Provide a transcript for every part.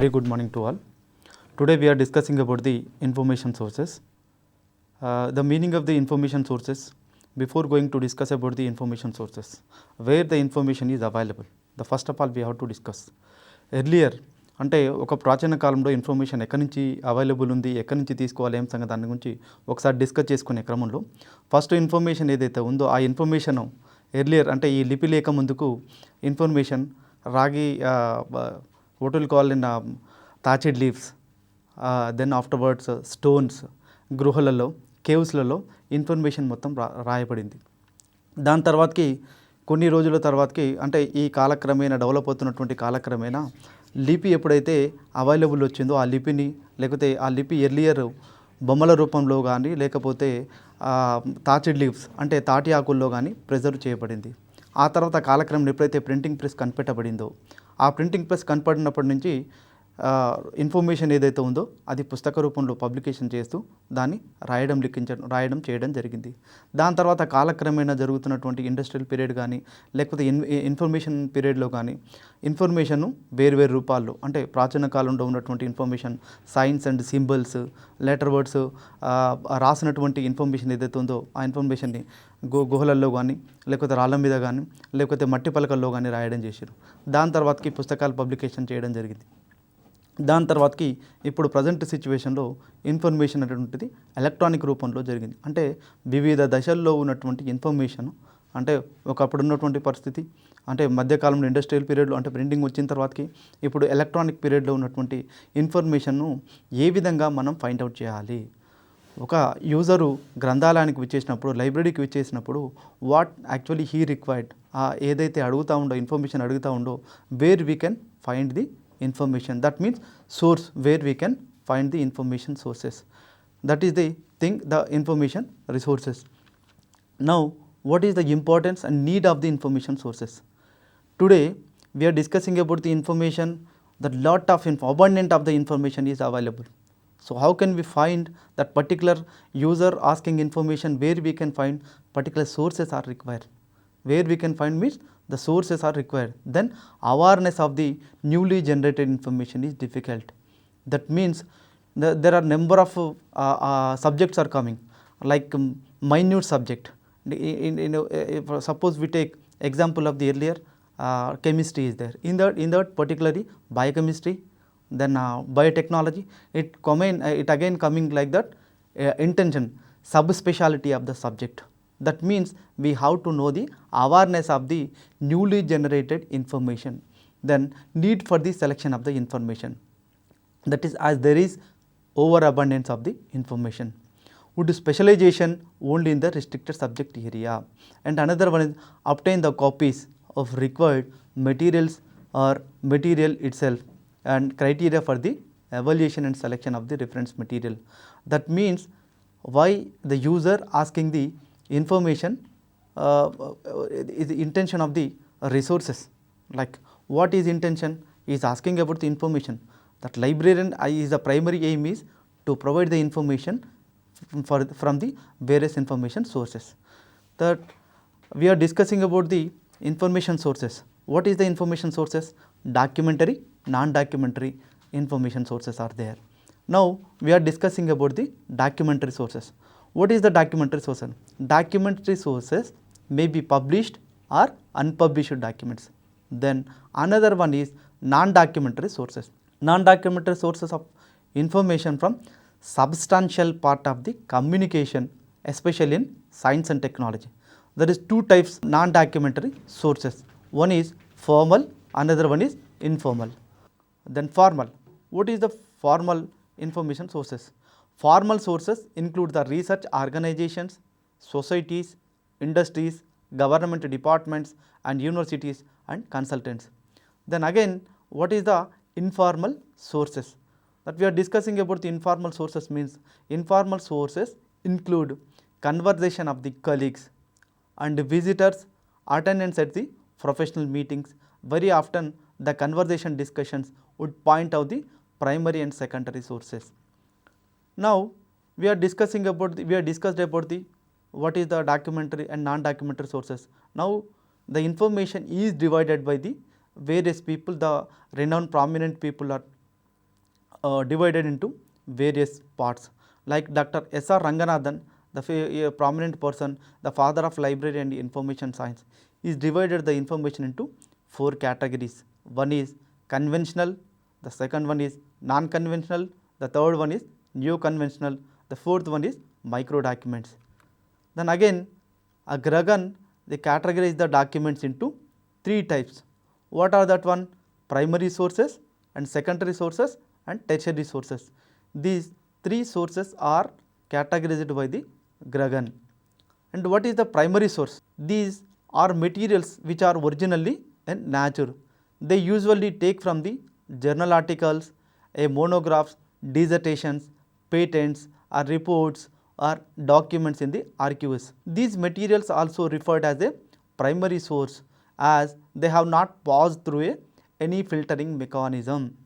Very good morning to all. Today we are discussing about the information sources. The meaning of the information sources. Before going to discuss about the information sources, where the information is available, the first of all we have to discuss. Earlier అంటే ఒక ప్రాచీన కాలంలో information ఎక్కడి నుంచి available ఉంది, ఎక్కడి నుంచి తీసుకోవాలి, ఏం సంగతి దాని గురించి ఒకసారి డిస్కస్ చేసుకునే క్రమంలో ఫస్ట్ ఇన్ఫర్మేషన్ ఏదైతే ఉందో ఆ ఇన్ఫర్మేషన్ ఎర్లియర్ అంటే ఈ లిపి లేక ముందుకు ఇన్ఫర్మేషన్ రాగి what will call in thatched leaves, then afterwards stones, గృహలలో కేవ్స్లలో ఇన్ఫర్మేషన్ మొత్తం రాయబడింది. దాని తర్వాతకి కొన్ని రోజుల తర్వాతకి అంటే ఈ కాలక్రమేణా డెవలప్ అవుతున్నటువంటి కాలక్రమేణా లిపి ఎప్పుడైతే అవైలబుల్ వచ్చిందో ఆ లిపిని లేకపోతే ఆ లిపి ఎర్లియర్ బొమ్మల రూపంలో కానీ లేకపోతే థాచెడ్ లీవ్స్ అంటే తాటి ఆకుల్లో కానీ ప్రిజర్వ్ చేయబడింది. ఆ తర్వాత కాలక్రమం ఎప్పుడైతే ప్రింటింగ్ ప్రెస్ కనిపెట్టబడిందో ఆ ప్రింటింగ్ ప్రెస్ కనపడినప్పటి నుంచి ఇన్ఫర్మేషన్ ఏదైతే ఉందో అది పుస్తక రూపంలో పబ్లికేషన్ చేస్తూ దాన్ని రాయడం చేయడం జరిగింది. దాని తర్వాత కాలక్రమేణా జరుగుతున్నటువంటి ఇండస్ట్రియల్ పీరియడ్ కానీ లేకపోతే ఇన్ఫర్మేషన్ పీరియడ్లో కానీ ఇన్ఫర్మేషన్ను వేరు రూపాల్లో అంటే ప్రాచీన కాలంలో ఉన్నటువంటి information science and symbols, letter words రాసినటువంటి ఇన్ఫర్మేషన్ ఏదైతే ఉందో ఆ ఇన్ఫర్మేషన్ని గుహలల్లో కానీ లేకపోతే రాళ్ళ మీద కానీ లేకపోతే మట్టి పలకల్లో కానీ రాయడం చేశారు. దాని తర్వాతకి పుస్తకాలు పబ్లికేషన్ చేయడం జరిగింది. దాని తర్వాతకి ఇప్పుడు ప్రజెంట్ సిచ్యువేషన్లో ఇన్ఫర్మేషన్ అనేటువంటిది ఎలక్ట్రానిక్ రూపంలో జరిగింది. అంటే వివిధ దశల్లో ఉన్నటువంటి ఇన్ఫర్మేషన్ అంటే ఒకప్పుడు ఉన్నటువంటి పరిస్థితి అంటే మధ్యకాలంలో ఇండస్ట్రియల్ పీరియడ్లో అంటే ప్రింటింగ్ వచ్చిన తర్వాతకి ఇప్పుడు ఎలక్ట్రానిక్ పీరియడ్లో ఉన్నటువంటి ఇన్ఫర్మేషన్ను ఏ విధంగా మనం ఫైండ్ అవుట్ చేయాలి. ఒక యూజరు గ్రంథాలయానికి విచ్చేసినప్పుడు లైబ్రరీకి విచ్చేసినప్పుడు వాట్ యాక్చువల్లీ హీ రిక్వైర్డ్ ఏదైతే అడుగుతూ ఉండో ఇన్ఫర్మేషన్ అడుగుతూ ఉండో where we can find the information, that means source where we can find the information sources, that is the thing, the information resources. Now what is the importance and need of the information sources? Today we are discussing about the information, that lot of abundant of the information is available. So how can we find that particular user asking information, where we can find particular sources are required, where we can find means the sources are required. Then awareness of the newly generated information is difficult. That means there are number of subjects are coming like minute subject. Suppose we take example of the earlier chemistry is there. In that particularly biochemistry, then biotechnology, it again coming like that intention, subspecialty of the subject. That means we have to know the awareness of the newly generated information, then need for the selection of the information, that is as there is overabundance of the information. Would specialization only in the restricted subject area, and another one is obtain the copies of required materials or material itself and criteria for the evaluation and selection of the reference material. That means why the user asking the information is the intention of the resources. Like what is intention? Is asking about the information. That librarian is the primary aim is to provide the information from the various information sources. That we are discussing about the information sources. What is the information sources? Documentary, non-documentary information sources are there. Now we are discussing about the documentary sources. What is the documentary sources? Documentary sources may be published or unpublished documents. Then another one is non-documentary sources. Non-documentary sources of information from substantial part of the communication, especially in science and technology. There is two types non-documentary sources. One is formal, another one is informal. Then formal. What is the formal information sources? Formal sources include the research organizations, societies, industries, government departments and universities and consultants. Then again what is the informal sources? That we are discussing about the informal sources means informal sources include conversation of the colleagues and visitors, attendance at the professional meetings. Very often the conversation discussions would point out the primary and secondary sources. Now we are discussing about we are discussed about the what is the documentary and non-documentary sources. Now the information is divided by the various people, the renowned prominent people are divided into various parts. Like Dr. S.R. Ranganathan, a prominent person, the father of library and information science, is divided the information into 4 categories. One is conventional, the second one is non-conventional, the third one is neo-conventional, the fourth one is micro documents. Then again Gragan, they categorize the documents into 3 types. What are that one? Primary sources and secondary sources and tertiary sources. These 3 sources are categorized by the Gragan. And what is the primary source? These are materials which are originally in nature. They usually take from the journal articles, monographs, dissertations, patents or reports or documents in the archives. These materials also referred as a primary source as they have not passed through any filtering mechanism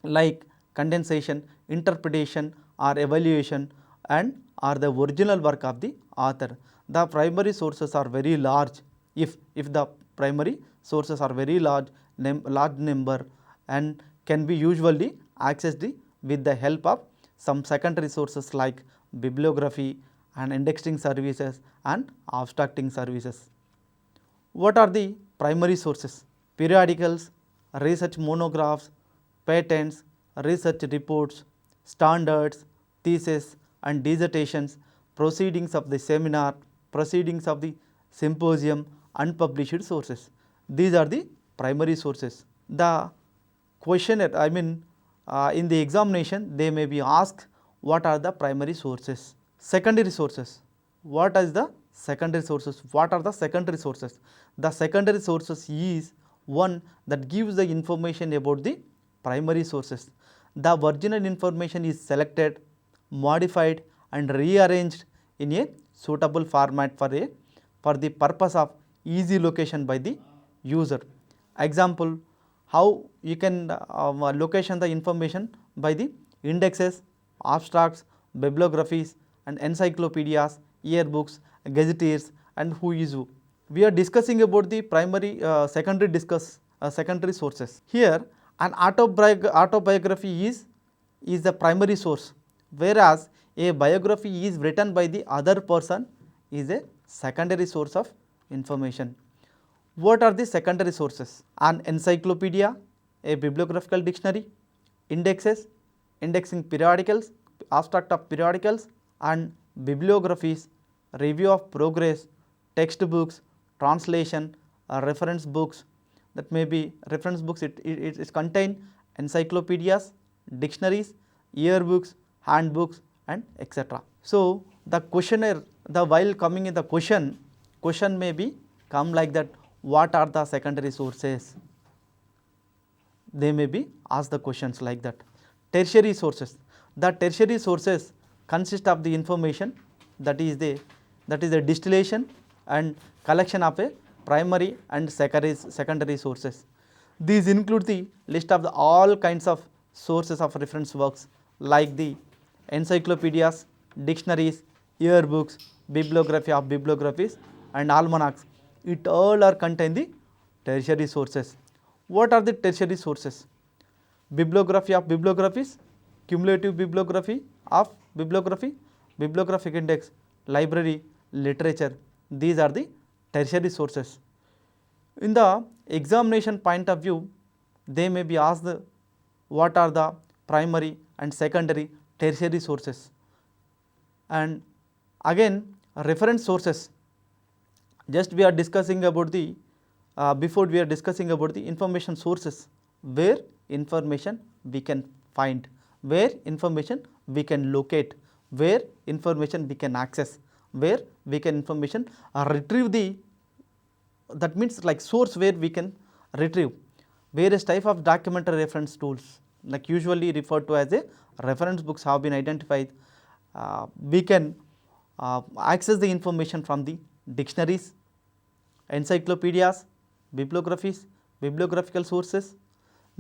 like condensation, interpretation or evaluation and are the original work of the author. The primary sources are very large. If the primary sources are very large number and can be usually accessed with the help of some secondary sources like bibliography and indexing services and abstracting services. What are the primary sources? Periodicals, research monographs, patents, research reports, standards, theses and dissertations, proceedings of the seminar, proceedings of the symposium, unpublished sources. These are the primary sources. The questionnaire, in the examination they may be asked what are the primary sources. Secondary sources, what is the secondary sources? What are the secondary sources? The secondary sources is one that gives the information about the primary sources. The original information is selected, modified and rearranged in a suitable format for the purpose of easy location by the user. Example, how you can location the information by the indexes, abstracts, bibliographies and encyclopedias, yearbooks, gazetteers and who is who. We are discussing about the primary secondary sources. Here an autobiography is the primary source, whereas a biography is written by the other person is a secondary source of information. What are the secondary sources? An encyclopedia, a bibliographical dictionary, indexes, indexing periodicals, abstract of periodicals and bibliographies, review of progress, textbooks, translation, reference books. That may be reference books, it contain encyclopedias, dictionaries, yearbooks, handbooks and etc. So the questionnaire, while coming in the question may be come like that, what are the secondary sources? They may be asked the questions like that. Tertiary sources, the tertiary sources consist of the information that is the distillation and collection of a primary and secondary sources. These include the list of all kinds of sources of reference works like the encyclopedias, dictionaries, yearbooks, bibliography of bibliographies and almanacs. It all are contained the tertiary sources. What are the tertiary sources? Bibliography of bibliographies, cumulative bibliography of bibliography, bibliographic index, library, literature. These are the tertiary sources. In the examination point of view, they may be asked what are the primary and secondary tertiary sources. And again reference sources, just we are discussing about the before we are discussing about the information sources, where information we can find, where information we can locate, where information we can access, where we can information retrieve the, that means like source where we can retrieve various type of documentary reference tools like usually referred to as a reference books have been identified. We can access the information from the dictionaries, encyclopedias, bibliographies, bibliographical sources,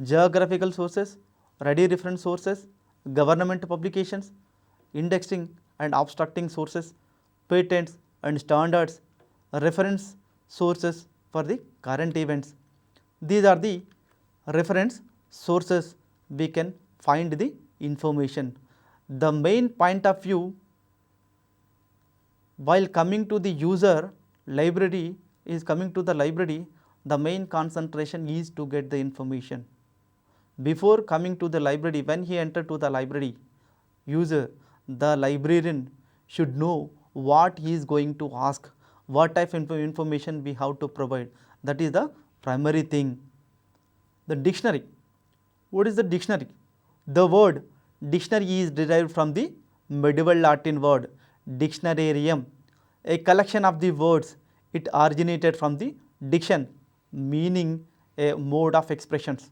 geographical sources, ready reference sources, government publications, indexing and abstracting sources, patents and standards, reference sources for the current events. These are the reference sources we can find the information. The main point of view while coming to the user library is coming to the library, the main concentration is to get the information. Before coming to the library, when he entered to the library, user, the librarian should know what he is going to ask, what type of information we have to provide. That is the primary thing. The dictionary. What is the dictionary? The word dictionary is derived from the medieval Latin word dictionarium, a collection of the words. It originated from the diction, meaning a mode of expressions.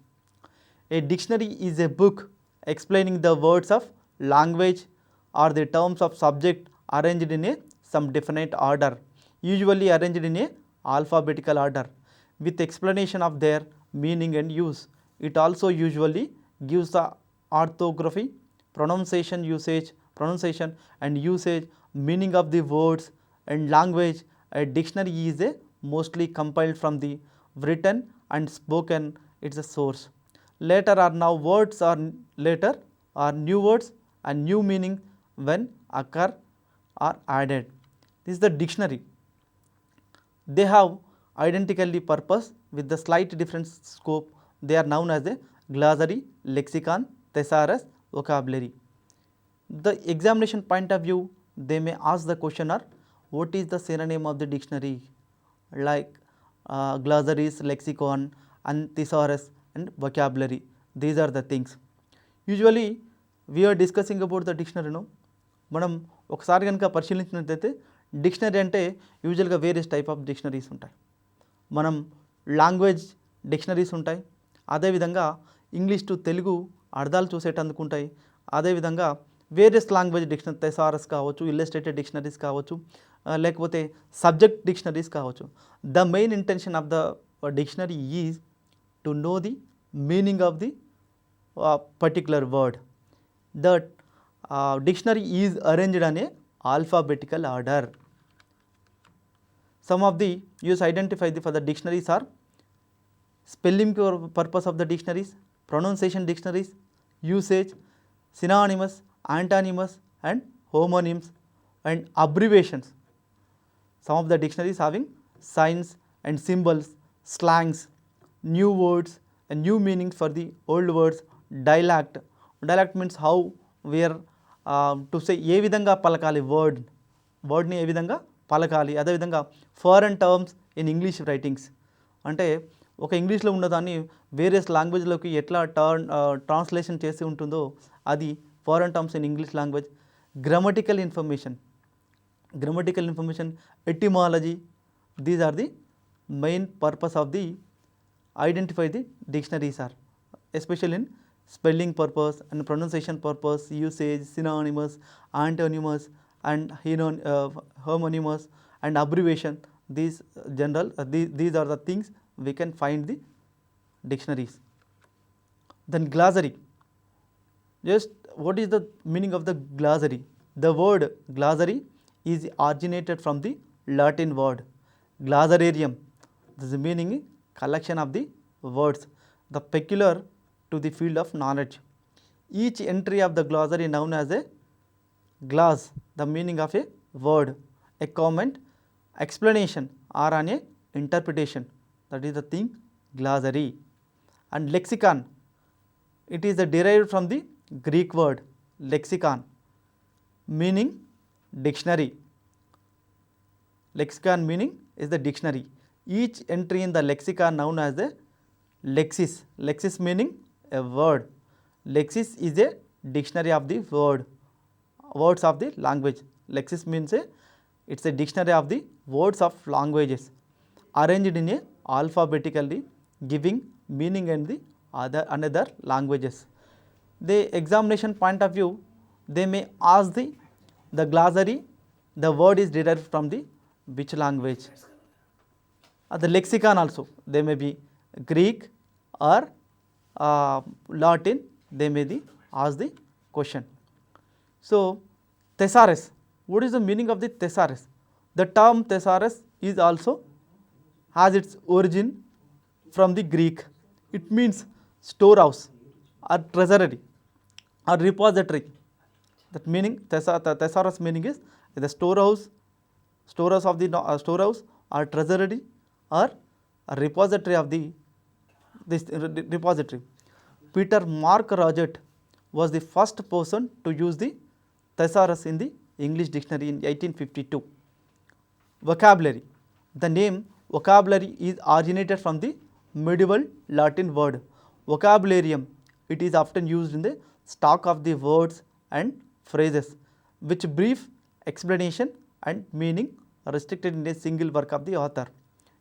A dictionary is a book explaining the words of language or the terms of subject arranged in some definite order, usually arranged in a alphabetical order with explanation of their meaning and use. It also usually gives the orthography, pronunciation and usage, meaning of the words and language. A dictionary is mostly compiled from the written and spoken. It's a source. Later or now words are new words and new meaning when occur are added. This is the dictionary. They have identically purpose with the slight different scope. They are known as a glossary, lexicon, thesaurus, vocabulary. The examination point of view, they may ask the question or what is the synonym of the dictionary, like glossaries, lexicon and thesaurus and vocabulary. These are the things. Usually we are discussing about the dictionary. మనం ఒకసారి కనుక పరిశీలించినట్లయితే dictionary అంటే యూజువల్గా various type of dictionaries ఉంటాయి. మనం language dictionaries ఉంటాయి, అదేవిధంగా ఇంగ్లీష్ టు తెలుగు అర్థాలు చూసేటందుకు ఉంటాయి, అదేవిధంగా వేరియస్ లాంగ్వేజ్ డిక్షనరీ థెసారస్ కావచ్చు, ఇల్లస్ట్రేటెడ్ డిక్షనరీస్ కావచ్చు, లేకపోతే సబ్జెక్ట్ డిక్షనరీస్ కావచ్చు. The main intention of the dictionary is to know the meaning of the particular word. The dictionary is arranged on a alphabetical order. Some of the use identify for the dictionaries are spelling purpose of the dictionaries, pronunciation dictionaries, usage, synonymous, antonyms and homonyms and abbreviations. Some of the dictionaries having signs and symbols, slangs, new words and new meanings for the old words, dialect. Dialect means how we are to say ఏ విధంగా పలకాలి వర్డ్ని ఏ విధంగా పలకాలి. అదేవిధంగా foreign terms in English writings, అంటే ఒక ఇంగ్లీష్లో ఉన్నదాన్ని various లాంగ్వేజ్లోకి ఎట్లా ట్రాన్స్లేషన్ చేసి ఉంటుందో అది foreign terms in English language. Grammatical information, etymology, these are the main purpose of the identify the dictionaries are, especially in spelling purpose and pronunciation purpose, usage, synonymous, antonyms and homonyms and abbreviation. These these are the things we can find the dictionaries. Then glossary. Just what is the meaning of the glossary? The word glossary is originated from the Latin word glossarium. This is the meaning collection of the words, the peculiar to the field of knowledge. Each entry of the glossary known as a gloss, the meaning of a word, a comment, explanation or an interpretation. That is the thing glossary. And lexicon, it is derived from the Greek word lexicon, meaning dictionary. Lexicon meaning is the dictionary. Each entry in the lexicon known as the lexis. Lexis meaning a word. Lexis is a dictionary of the words of the language. Lexis means it's a dictionary of the words of languages arranged in a alphabetically, giving meaning in the another languages. The examination point of view, they may ask the glossary, the word is derived from the which language. The lexicon also, they may be Greek or Latin, they may ask the question. So thesaurus, what is the meaning of the thesaurus? The term thesaurus is also has its origin from the Greek. It means storehouse or treasury. or repository. That meaning, thesaurus meaning is the storehouse of the storehouse or treasury or a repository of the repository. Peter Mark Rogers was the first person to use the thesaurus in the English dictionary in 1852. Vocabulary. The name vocabulary is originated from the medieval Latin word vocabularium. It is often used in the stock of the words and phrases which brief explanation and meaning restricted in a single work of the author.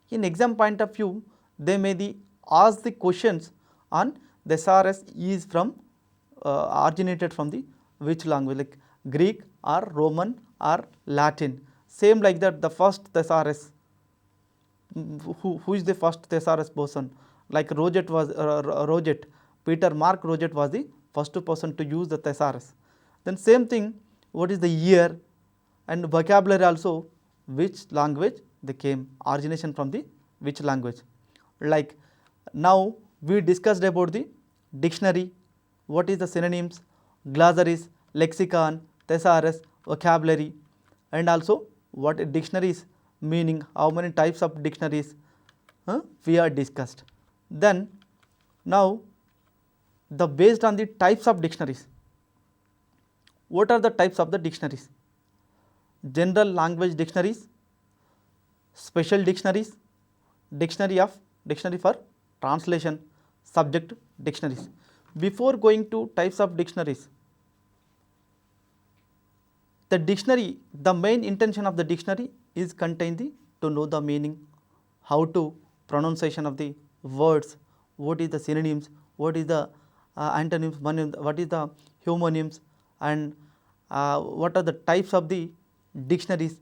In exam point of view, they may ask the questions on thesaurus is from originated from the which language, like Greek or Roman or Latin. Same like that, the first thesaurus, who is the first thesaurus person, like Rogers, Peter Mark Rogers was the first person to use the thesaurus. Then same thing, what is the year, and vocabulary also, which language they came, origination from the which language. Like now we discussed about the dictionary, what is the synonyms, glossaries, lexicon, thesaurus, vocabulary, and also what dictionaries meaning, how many types of dictionaries we are discussed. Then now based on the types of dictionaries, what are the types of the dictionaries? General language dictionaries, special dictionaries, dictionary for translation, subject dictionaries. Before going to types of dictionaries, the dictionary, the main intention of the dictionary is contained to know the meaning, how to pronunciation of the words, what is the synonyms, what is the antonyms, what is the homonyms, and what are the types of the dictionaries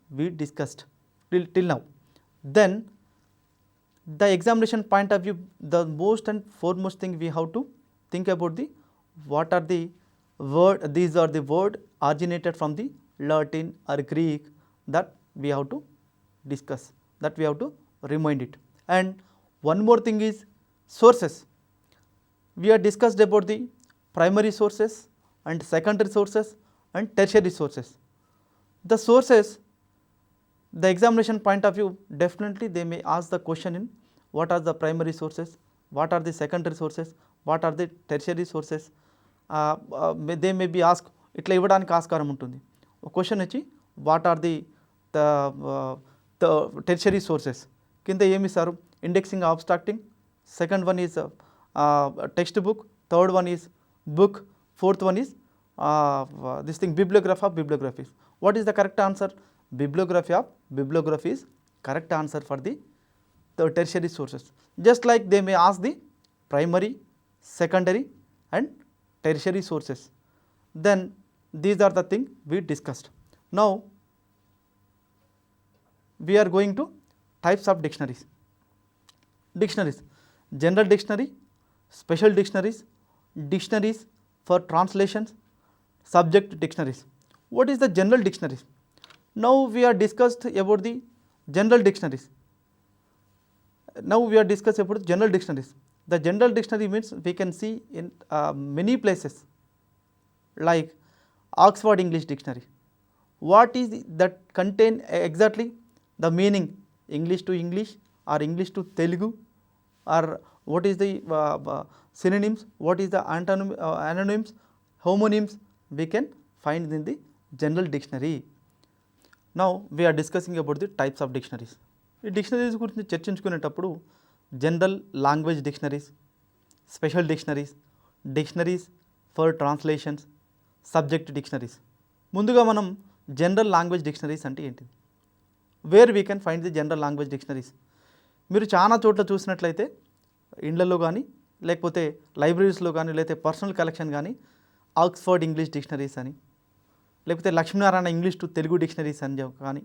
we discussed till now. Then the examination point of view, the most and foremost thing we have to think about the what are the word, these are the word originated from the Latin or Greek, that we have to discuss, that we have to remind it. And one more thing is sources. We have discussed about the primary sources and secondary sources and tertiary sources. The sources, the examination point of view, definitely they may ask the question in what are the primary sources, what are the secondary sources, what are the tertiary sources. They may be asked, ఇట్లా ఇవ్వడానికి ఆస్కారం ఉంటుంది. ఒక question వచ్చి what are the tertiary sources, కింద ఏమి ఇస్తారు, indexing abstracting, second one is text book, third one is book, fourth one is this thing bibliography of bibliographies. What is the correct answer? Bibliography of bibliography is correct answer for the tertiary sources. Just like they may ask the primary, secondary and tertiary sources. Then these are the things we discussed. Now we are going to types of dictionaries. Dictionaries, general dictionary, special dictionaries, dictionaries for translations, subject dictionaries. What is the general dictionaries? Now we are discussed about the general dictionaries. Now we are discussed about general dictionaries. The general dictionary means we can see in many places, like Oxford English Dictionary. What is that contain exactly the meaning, English to English or English to Telugu, or what is the synonyms, what is the antonyms, homonyms, we can find in the general dictionary. Now we are discussing about the types of dictionaries. ఈ dictionaries గురించి చర్చించుకునేటప్పుడు general language dictionaries, special dictionaries, dictionaries for translations, subject dictionaries. ముందుగా మనం general language dictionaries అంటే ఏంటి, where we can find the general language dictionaries. మీరు చాలా చోట్ల చూసినట్లయితే ఇండ్లలో కానీ లేకపోతే లైబ్రరీస్లో కానీ లేకపోతే పర్సనల్ కలెక్షన్ కానీ ఆక్స్ఫర్డ్ ఇంగ్లీష్ డిక్షనరీస్ అని, లేకపోతే Lakshminarayana English to Telugu dictionaries అని కానీ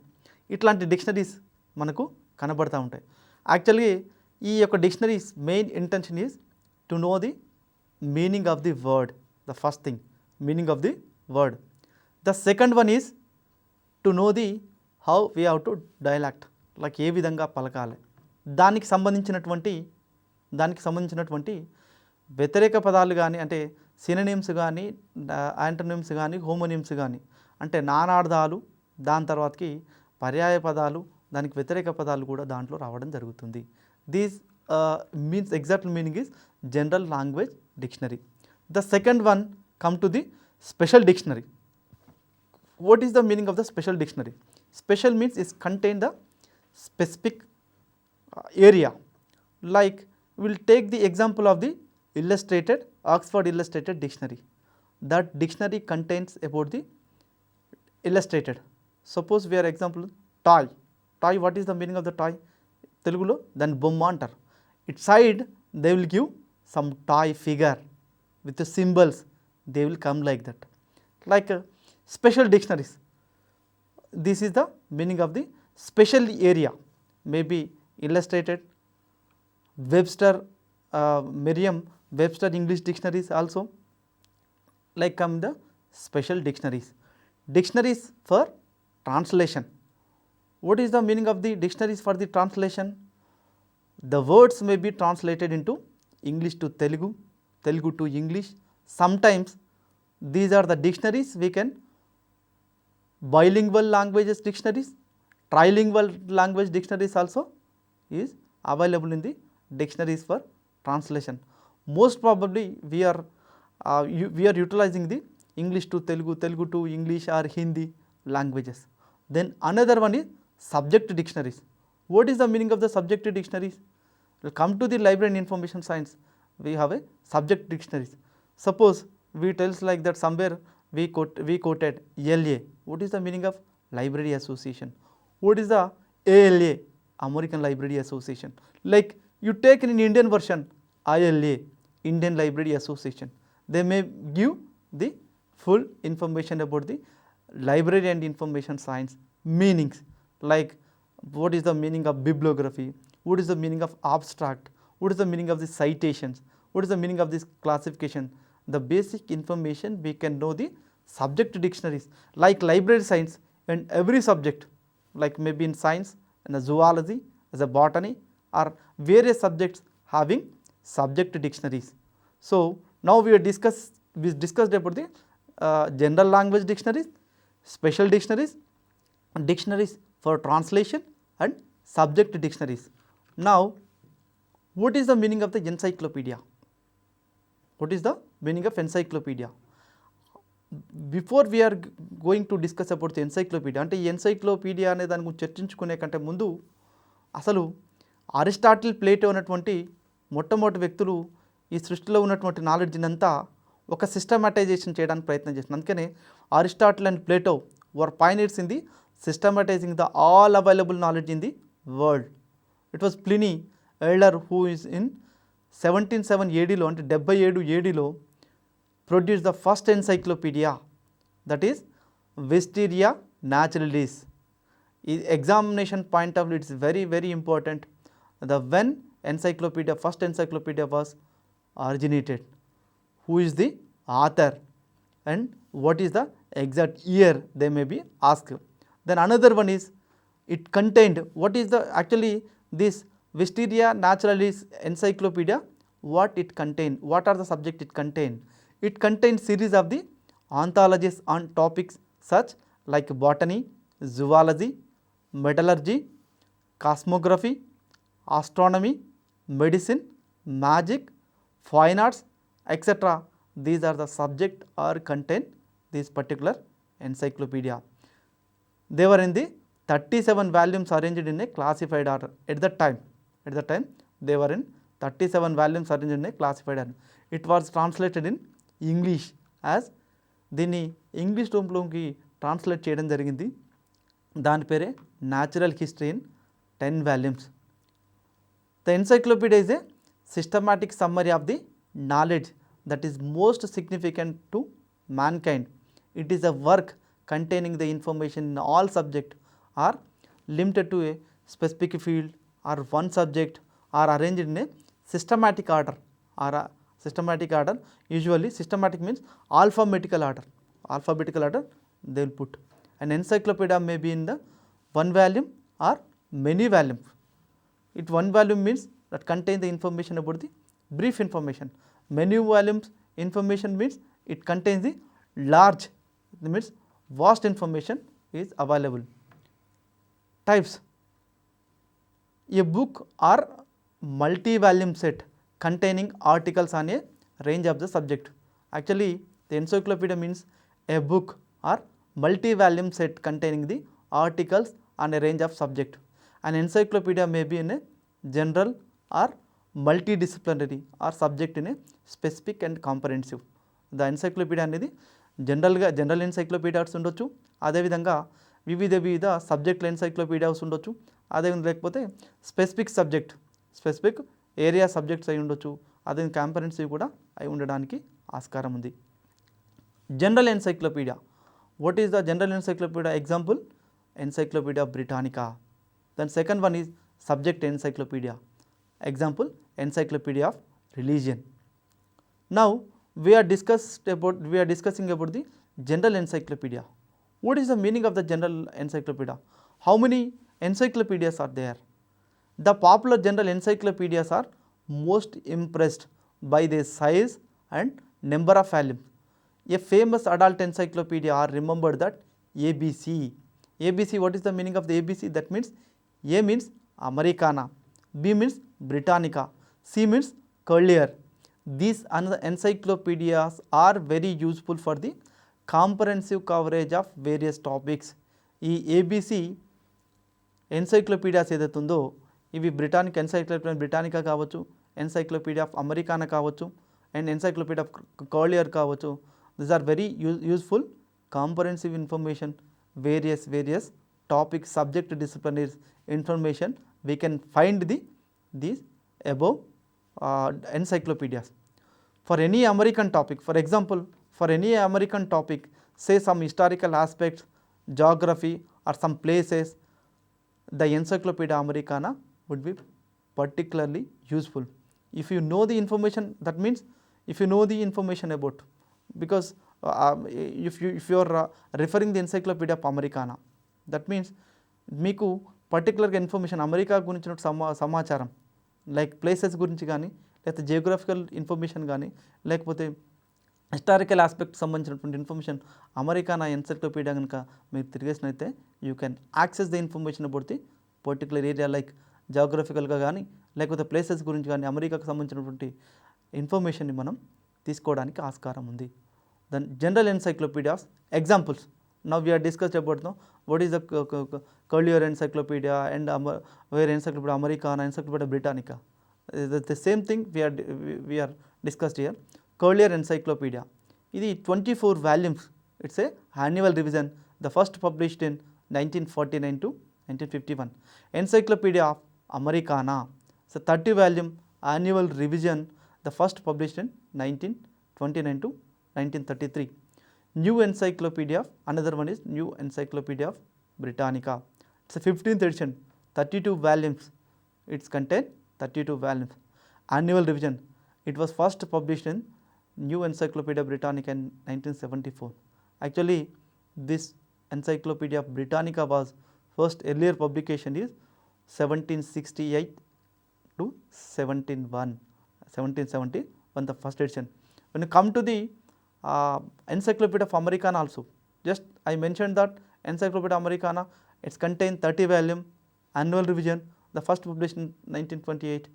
ఇట్లాంటి డిక్షనరీస్ మనకు కనబడుతూ ఉంటాయి. యాక్చువల్లీ ఈ యొక్క dictionaries main intention is to know the meaning of the word. The first thing, meaning of the word. The second one is to know the how we have to dialect, like ఏ విధంగా పలకాలి, దానికి సంబంధించినటువంటి వ్యతిరేక పదాలు కానీ, అంటే synonyms కానీ యాంటోనిమ్స్ కానీ హోమోనిమ్స్ కానీ అంటే నానార్థాలు దాని తర్వాతకి పర్యాయ పదాలు దానికి వ్యతిరేక పదాలు కూడా దాంట్లో రావడం జరుగుతుంది. These means exact meaning is general language dictionary. The second one come to the special dictionary. What is the meaning of the special dictionary? Special means is contain the specific area. Like we will take the example of the illustrated Oxford Illustrated Dictionary. That dictionary contains about the illustrated. Suppose we are example toy. Toy, what is the meaning of the toy? Telugulo then bomma antaru. Its side they will give some toy figure with the symbols. They will come like that. Like special dictionaries. This is the meaning of the special area. Maybe illustrated, Webster, Merriam-Webster English dictionaries also. Like come the special dictionaries. Dictionaries for translation. What is the meaning of the dictionaries for the translation? The words may be translated into English to Telugu, Telugu to English. Sometimes these are the dictionaries we can bilingual languages dictionaries, trilingual language dictionaries also is available in the dictionaries for translation. Most probably we are utilizing the English to Telugu, Telugu to English or Hindi languages. Then another one is subject dictionaries. What is the meaning of the subject dictionaries? We'll come to the library and information science. We have a subject dictionaries. Suppose we tells like that somewhere we quoted LA. What is the meaning of library association? What is the ALA? American Library Association. Like you take in Indian version ILA, Indian Library Association. They may give the full information about the library and information science meanings, like what is the meaning of bibliography, what is the meaning of abstract, what is the meaning of the citations, what is the meaning of this classification. The basic information we can know the subject dictionaries, like library science and every subject, like maybe in science and the zoology, as a botany or various subjects having subject dictionaries. So now we discussed about the general language dictionaries, special dictionaries, dictionaries for translation and subject dictionaries. Now what is the meaning of the encyclopedia? What is the meaning of encyclopedia? Before we are going to discuss about the encyclopedia, అంటే ఈ encyclopedia అనే దాని గురించి చర్చించుకునే కంటే ముందు అసలు Aristotle, Plato అనేటువంటి మొట్టమొదటి వ్యక్తులు ఈ సృష్టిలో ఉన్నటువంటి నాలెడ్జ్ని అంతా ఒక సిస్టమాటైజేషన్ చేయడానికి ప్రయత్నం చేసింది. అందుకనే Aristotle and Plato were pioneers in the systematizing the all available knowledge in the world. It was Pliny elder who is in 1707 ADలో అంటే 77 ADలో produced the first encyclopedia, that is 𝗧 Naturalis. Examination point of view, it is very important. The when encyclopedia, first encyclopedia was originated, who is the author and what is the exact year, they may be asked. Then another one is it contained, what is the actually this 𝗧 Naturalis encyclopedia, what it contained, what are the subject it contained. It contains series of the anthologies on topics such like botany, zoology, metallurgy, cosmography, astronomy, medicine, magic, fine arts, etc. These are the subject or contain this particular encyclopedia. They were in the 37 volumes arranged in a classified order. At that time they were in 37 volumes arranged in a classified order. It was translated in English as దీన్ని English రూపంలోకి translate చేయడం జరిగింది. దాని పేరే natural history in 10 volumes. The encyclopedia is a systematic summary of the knowledge that is most significant to mankind. It is a work containing the information in all subjects are limited to a specific field or one subject, are arranged in a systematic order or a systematic order. Usually systematic means alphabetical order they will put. An encyclopedia may be in the one volume or many volumes. It one volume means that contain the information about the brief information. Many volumes information means it contains the large, means vast information is available. Types: a book or multi-volume set containing articles on a range of the subject. Actually, the encyclopedia means a book or multi-volume set containing the articles on a range of subject. An encyclopedia may be in a general or multidisciplinary or subject in a specific and comprehensive. The encyclopedia అనేది general encyclopaedias ఉండొచ్చు, అదేవిధంగా వివిధ సబ్జెక్టుల encyclopaedias ఉండొచ్చు, అదేవిధంగా లేకపోతే specific area subjects అయి ఉండొచ్చు, అదే కాంపరెన్సివ్ కూడా అయి ఉండడానికి ఆస్కారం ఉంది. General encyclopaedia. What is the general encyclopaedia? Example, Encyclopedia Britannica. Then second one is subject encyclopedia. Example, Encyclopedia of Religion. Now we are discussing about the general encyclopedia. What is the meaning of the general encyclopedia? How many encyclopedias are there? The popular general encyclopedias are most impressed by their size and number of volumes. A famous adult encyclopedia are remembered that ABC. ABC, what is the meaning of the ABC? That means A means Americana, B means Britannica, C means 𝗘𝗍𝗺. These encyclopedias are very useful for the comprehensive coverage of various topics. ఈ ABC encyclopedias ఏదైతే ఉందో ఇవి encyclopedia Britannica కావచ్చు, encyclopedia of Americana కావచ్చు, and encyclopedia of 𝗘𝗍𝗺 కావచ్చు. These are very useful comprehensive information, various topic subject disciplinaries information we can find these above encyclopedias. For any American topic, for example, for any American topic, say some historical aspects, geography or some places, the Encyclopedia Americana would be particularly useful. If you know the information, that means if you know the information about, because if you are referring the Encyclopedia of Americana, that means మీకు పర్టికులర్గా information America గురించిన సమాచారం like places గురించి కానీ, లేకపోతే geographical information కానీ, లేకపోతే historical aspect సంబంధించినటువంటి ఇన్ఫర్మేషన్ అమెరికానా ఎన్సైక్లోపీడియా కనుక మీరు తిరిగేసినైతే you can access the information about the particular area, like జియోగ్రఫికల్గా కానీ లేకపోతే ప్లేసెస్ గురించి కానీ అమెరికాకు సంబంధించినటువంటి ఇన్ఫర్మేషన్ని మనం తీసుకోవడానికి ఆస్కారం ఉంది. Then general encyclopedias. Examples. Now we are discussed about what is the 𝗘𝗍𝗺 encyclopedia and where Encyclopedia Americana, Encyclopedia Britannica. The same thing we are discussed here. 𝗘𝗍𝗺 encyclopedia. It is 24 volumes. It's a annual revision. The first published in 1949 to 1951. Encyclopedia of Americana. It's a 30 volume annual revision. The first published in 1929 to 1933. New Encyclopedia, another one is New Encyclopedia of Britannica. It's a 15th edition, 32 volumes. It's contain 32 volumes. Annual revision. It was first published in New Encyclopedia Britannica in 1974. Actually, this Encyclopedia Britannica was first earlier publication is 1768 to 1771, the first edition. When you come to the Encyclopedia of Americana also, just I mentioned that Encyclopedia Americana, it's contained 30 volume annual revision, the first published in 1928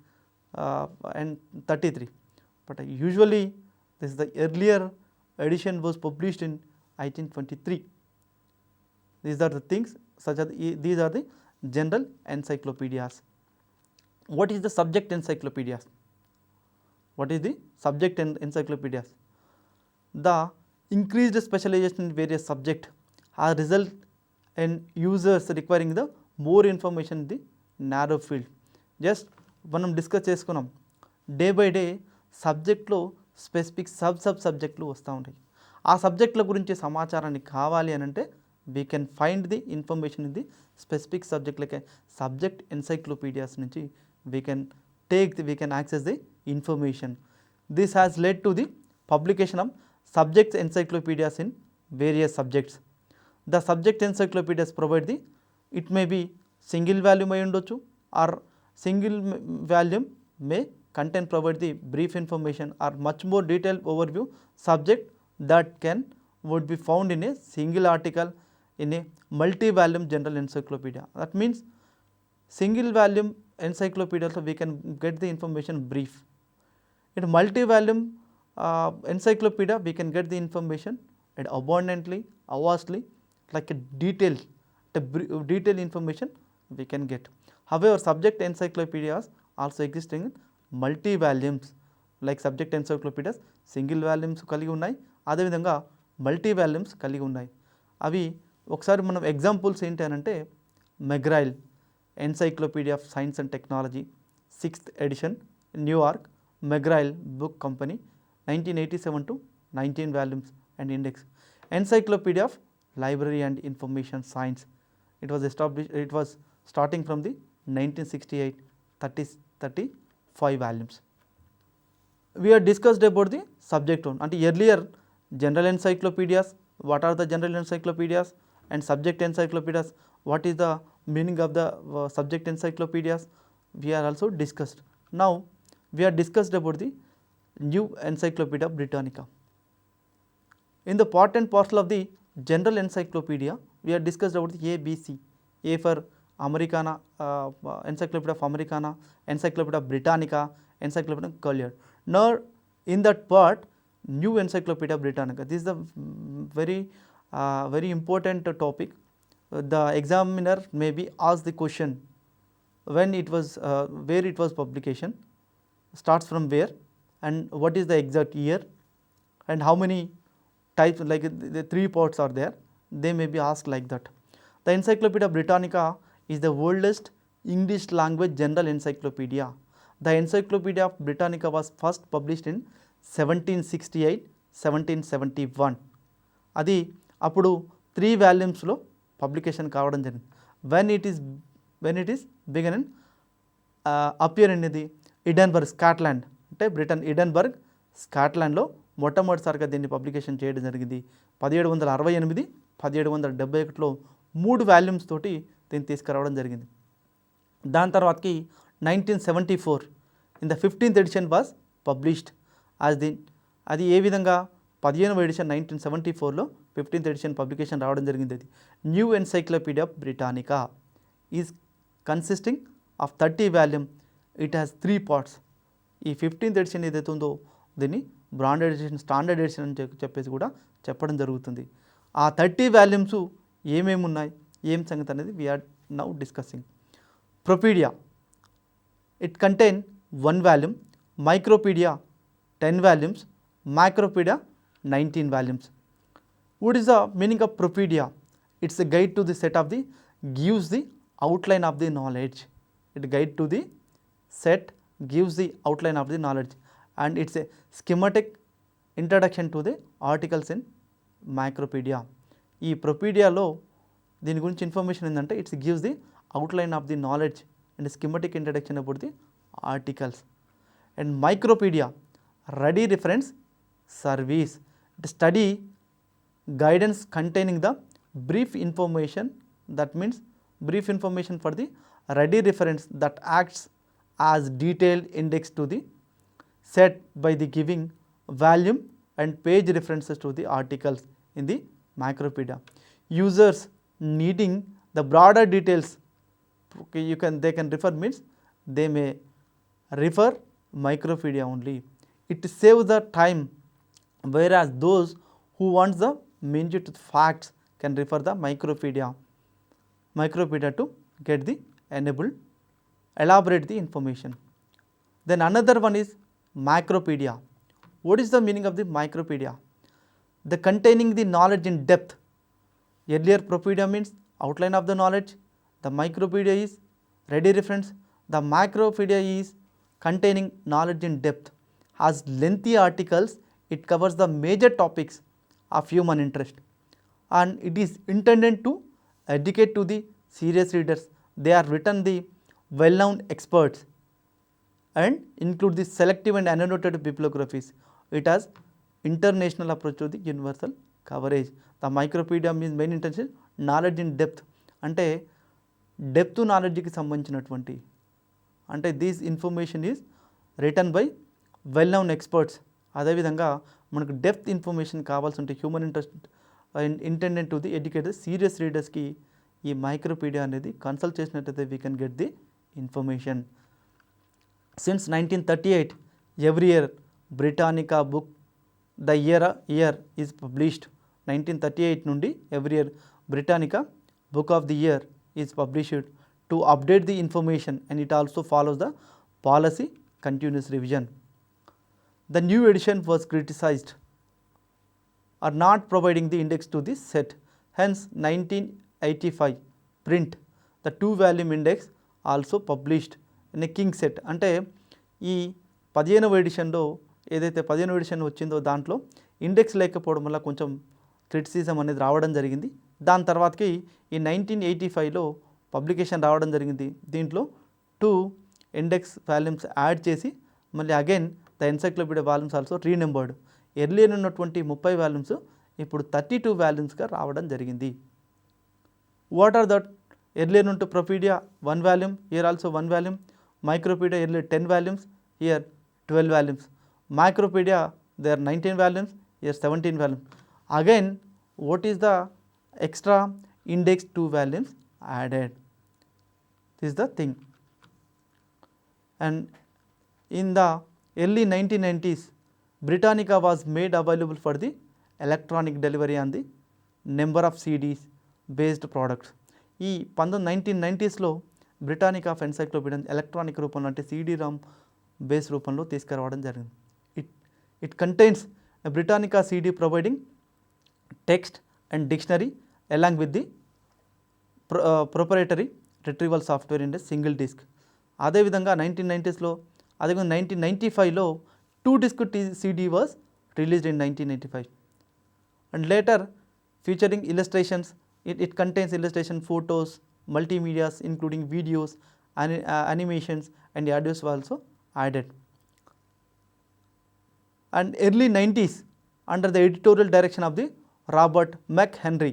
and 33, but usually this is the earlier edition was published in 1923. These are the things such as these are the general encyclopedias. What is the subject encyclopedias? What is the subject encyclopedias? The increased specialization in various subjects has result in users requiring the more information in the narrow field. Just మనం discuss చేసుకున్నాం, day by day సబ్జెక్ట్లో specific సబ్జెక్టులు వస్తూ ఉంటాయి. ఆ సబ్జెక్టుల గురించి సమాచారాన్ని కావాలి అని అంటే we can find the information in the specific subject, like subject encyclopedias నుంచి we can access the information. This has led to the publication of subject encyclopedias in various subjects. The subject encyclopedias provide the, it may be single volume అయి ఉండొచ్చు or single volume may content provide the brief information or much more detailed overview subject that would be found in a single article in a multi-volume general encyclopedia. That means single volume encyclopedia, so we can get the information brief. In multi-volume encyclopedia, we can get the information and abundantly, vastly, like a detailed information we can get. However, subject encyclopedias also exist in multi-volumes, like subject encyclopedias single volumes కలిగి ఉన్నాయి, అదేవిధంగా multi volumes కలిగి ఉన్నాయి. అవి ఒకసారి మనం examples ఏంటి అని అంటే McGraw Hill encyclopedia of science and technology 6th edition New York McGraw Hill book company 1987 to 19 volumes and index. Encyclopedia of Library and Information Science, it was starting from the 1968, 35 volumes. We have discussed about the subject one, and earlier general encyclopedias, what are the general encyclopedias, and subject encyclopedias, what is the meaning of the subject encyclopedias, we are also discussed. Now we are discussed about the new Encyclopedia Britannica. In the part and parcel of the general encyclopedia, we are discussed about the ABC, A for Americana, Encyclopedia of Americana, Encyclopedia Britannica, Encyclopedia 𝗘𝘅Rᵏ. Now in that part, new Encyclopedia Britannica, this is the very important topic. The examiner may be asked the question when it was where it was publication, starts from where, and what is the exact year, and how many types, like the 3 parts are there, they may be asked like that. The Encyclopedia Britannica is the oldest English language general encyclopedia. The Encyclopedia Britannica was first published in 1768-1771. అది అప్పుడు 3 వాల్యూమ్స్లో publication కావడం జరిగింది. when it is begun in appear in the Edinburgh Scotland, అంటే Britain Edinburgh స్కాట్లాండ్లో మొట్టమొదటిసారిగా దీన్ని publication చేయడం జరిగింది. 1768, 1771లో 3 volumes తోటి దీన్ని తీసుకురావడం జరిగింది. దాని తర్వాతకి 1974 in the 15th edition was published as the, అది ఏ విధంగా 15వ ఎడిషన్ 1974లో 15th edition పబ్లికేషన్ రావడం జరిగింది. అది new encyclopaedia Britannica is consisting of 30 volume, it has 3 parts. ఈ 15th edition ఏదైతే ఉందో దీన్ని బ్రాండెడ్ ఎడిషన్, స్టాండర్డ్ ఎడిషన్ అని చెప్పేసి కూడా చెప్పడం జరుగుతుంది. ఆ 30 వాల్యూమ్స్ ఏమేమి ఉన్నాయి, ఏం సంగతి అనేది we are now discussing. Propaedia, it contain 1 volume, micropaedia 10 volumes, micropaedia 19 volumes. What is the meaning of Propodia? It's a guide to the set of the, gives the outline of the knowledge. It guide to the set, gives the outline of the knowledge, and it's a schematic introduction to the articles in Micropedia. ఈ ప్రొపీడియాలో దీని గురించి information ఏంటంటే it's gives the outline of the knowledge and schematic introduction about the articles. And micropaedia ready reference service, study guidance containing the brief information, that means brief information for the ready reference that acts as detailed index to the set by the giving volume and page references to the articles in the Micropedia. Users needing the broader details, okay, they can refer, means they may refer Micropedia only. It saves the time, whereas those who want the minute facts can refer the Micropedia to get the elaborate the information. Then another one is Micropedia. What is the meaning of the Micropedia? The containing the knowledge in depth. Earlier Propodia means outline of the knowledge, the Micropedia is ready reference, the Micropedia is containing knowledge in depth. Has lengthy articles, it covers the major topics of human interest, and it is intended to educate to the serious readers. They are written the well-known experts and include the selective and annotated bibliographies. It has international approach to the universal coverage. The Micropedia means main intention knowledge in depth, అంటే depth నాలెడ్జ్కి సంబంధించినటువంటి, అంటే this information is written by well known experts. అదేవిధంగా మనకు depth information కావాల్సి ఉంటే human interest intended to the educated serious రీడర్స్కి ఈ మైక్రోపీడియా అనేది కన్సల్ట్ చేసినట్టయితే we can get the information. Since 1938 every year Britannica book the year is published. 1938 నుండి every year Britannica book of the year is published to update the information and it also follows the policy continuous revision. The new edition was criticized are not providing the index to this set. Hence 1985 print the 2-volume index also published in a king set. అంటే ఈ 15వ ఎడిషన్లో ఏదైతే 15వ edition వచ్చిందో దాంట్లో index లేకపోవడం వల్ల కొంచెం క్రిటిసిజం అనేది రావడం జరిగింది. దాని తర్వాతకి ఈ 1985లో పబ్లికేషన్ రావడం జరిగింది. దీంట్లో 2 ఇండెక్స్ వాల్యూమ్స్ యాడ్ చేసి మళ్ళీ again the encyclopedia volumes also renumbered. Earlier ఉన్నటువంటి 30 వాల్యూమ్స్ ఇప్పుడు 32 వాల్యూమ్స్గా రావడం జరిగింది. What are that? ఎర్లియర్ ఉంటూ propaedia 1 volume, here also 1 volume. Micropaedia earlier 10 volumes, here 12 volumes. Micropaedia they are 19 volumes, here 17 volumes. Again what is the extra index 2 volumes added. This is the thing. And in the early 1990s Britannica was made available for the electronic delivery on the number of CDs based products. ఈ 1990sలో Britannica of encyclopedia electronic రూపంలో అంటే CD-ROM base రూపంలో తీసుకురావడం జరిగింది. It contains Britannica CD providing text and dictionary along with the proprietary retrieval software in single disk. అదేవిధంగా 1990sలో అదేవిధంగా 1995లో 2 disc CD was released in 1995 and later featuring illustrations. It contains illustration, photos, multimedia including videos, animations and audios were also added. And early 90s under the editorial direction of the Robert McHenry,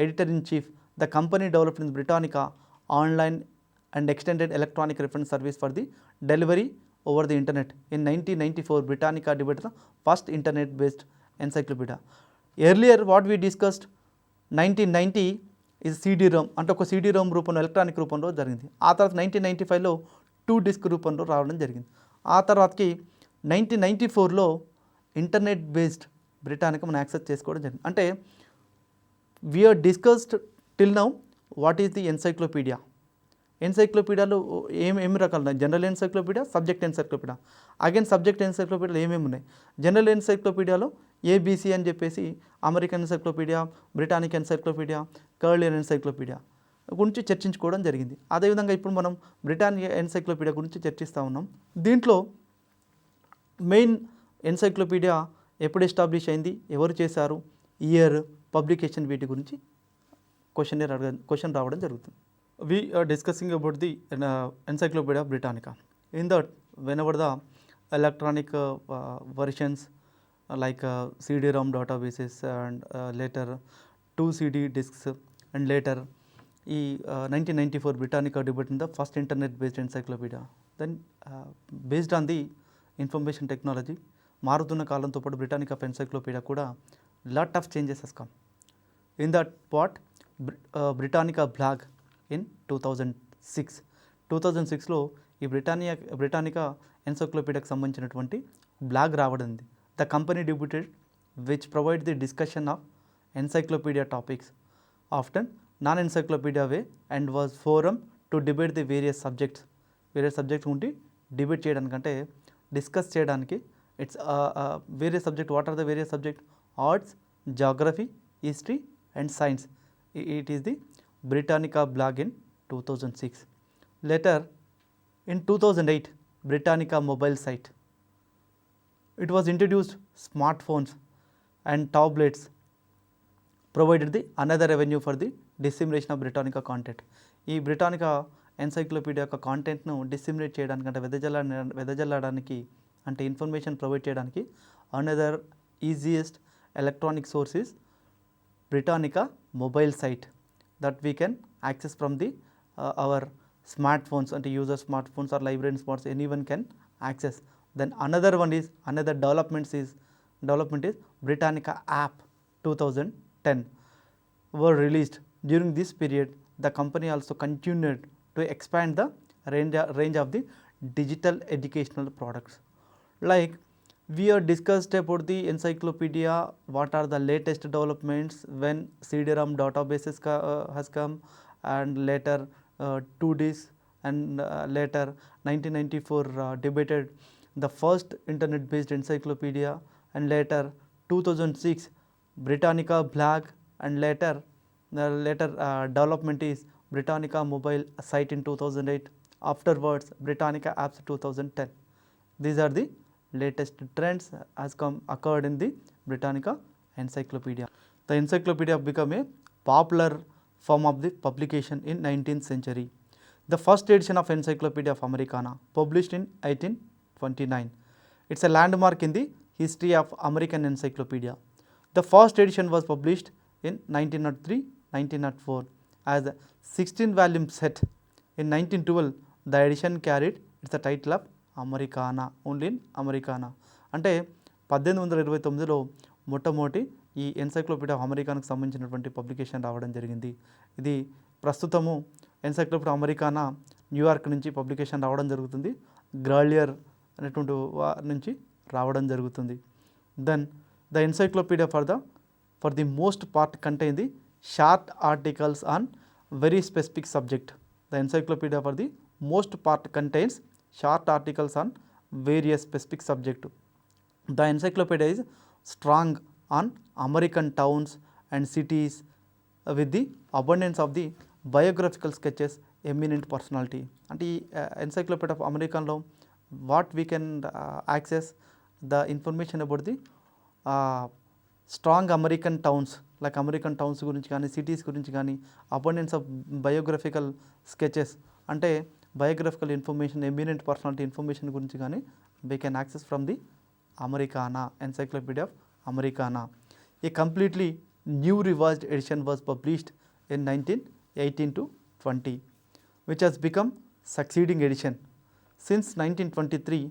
editor-in-chief, the company developed in Britannica online and extended electronic reference service for the delivery over the internet. In 1994 Britannica developed the first internet based encyclopedia. Earlier what we discussed 1990 is CD-ROM అంటే ఒక CD-ROM రూపంలో electronic రూపంలో జరిగింది. ఆ తర్వాత 1995లో 2 disc రూపంలో రావడం జరిగింది. ఆ తర్వాతకి 1994లో ఇంటర్నెట్ బేస్డ్ బ్రిటానికా మనం యాక్సెస్ చేసుకోవడం జరిగింది. అంటే we are discussed till now what is the encyclopedia. ఎన్సైక్లోపీడియాలో ఏమి రకాలు ఉన్నాయి? General encyclopedia, subject encyclopedia. Again subject ఎన్సైక్లోపీడియాలో ఏమేమి ఉన్నాయి? జనరల్ ఎన్సైక్లోపీడియాలో ABC అని చెప్పేసి American encyclopedia, Britannica encyclopedia, Collier encyclopedia గురించి చర్చించుకోవడం జరిగింది. అదేవిధంగా ఇప్పుడు మనం బ్రిటానియా ఎన్సైక్లోపీడియా గురించి చర్చిస్తూ ఉన్నాం. దీంట్లో మెయిన్ ఎన్సైక్లోపీడియా ఎప్పుడు ఎస్టాబ్లిష్ అయింది, ఎవరు చేశారు, ఇయర్, పబ్లికేషన్, వీటి గురించి క్వశ్చన్ రావడం జరుగుతుంది. We are discussing about the Encyclopedia Britannica. In that, whenever the electronic versions like CD-ROM databases and later 2 CD discs and later 1994 Britannica developed the first internet-based encyclopedia. Then based on the information technology, మారుతున్న కాలంతో పాటు Britannica of encyclopaedia కూడా lot of changes has come. In that part, Britannica blog in 2006లో ఈ Britannica ఎన్సైక్లోపీడియాకి సంబంధించినటువంటి blog రావడింది. The company debuted which provide the discussion of encyclopedia topics often non encyclopedia way and was forum to debate the various subjects ఉండి debate చేయడానికంటే discuss చేయడానికి. It's various subject. What are the various subject? Arts, geography, history and science. It is the Britannica blog in 2006. Later in 2008 Britannica mobile site. It was introduced smartphones and tablets provided the another avenue for the dissemination of Britannica content. ఈ Britannica encyclopaedia యొక్క కాంటెంట్ను డిస్సిమినేట్ చేయడానికి అంటే వెదజల్లడానికి అంటే information provide చేయడానికి another easiest electronic source is Britannica mobile site that we can access from the our smartphones and user smartphones or library smarts, anyone can access. Then another development is Britannica app 2010 were released. During this period, the company also continued to expand the range of the digital educational products. Like we have discussed about the encyclopedia, what are the latest developments when CD-ROM databases has come, and later 2Ds, and later 1994 debated the first internet based encyclopedia, and later 2006 Britannica blog, and later development is Britannica mobile site in 2008, afterwards Britannica apps 2010. These are the latest trends has occurred in the Britannica encyclopedia. The encyclopedia became a popular form of the publication in 19th century. The first edition of Encyclopedia of Americana, published in 1829. It's a landmark in the history of American encyclopedia. The first edition was published in 1903-1904 as a 16-volume set. In 1912, the edition carried the title of Americana, only in Americana. అంటే 1829లో మొట్టమొదటి ఈ encyclopedia of అమెరికాకు సంబంధించినటువంటి publication రావడం జరిగింది. ఇది ప్రస్తుతము encyclopedia Americana New York నుంచి పబ్లికేషన్ రావడం జరుగుతుంది, గ్రాలియర్ అనేటువంటి నుంచి రావడం జరుగుతుంది. Then the encyclopedia for the most part contain the short articles on very specific subject. The encyclopedia for the most part contains short articles on various specific subject. The encyclopedia is strong on American towns and cities with the abundance of the biographical sketches eminent personality. And the encyclopedia of American law, what we can access the information about the strong American towns, like American towns గురించి కానీ cities గురించి కానీ, abundance of biographical sketches అంటే biographical information, eminent personality information గురించి కానీ we can access from the Americana, Encyclopedia of Americana. A completely new revised edition was published in 1918-20, which has become succeeding edition. Since 1923,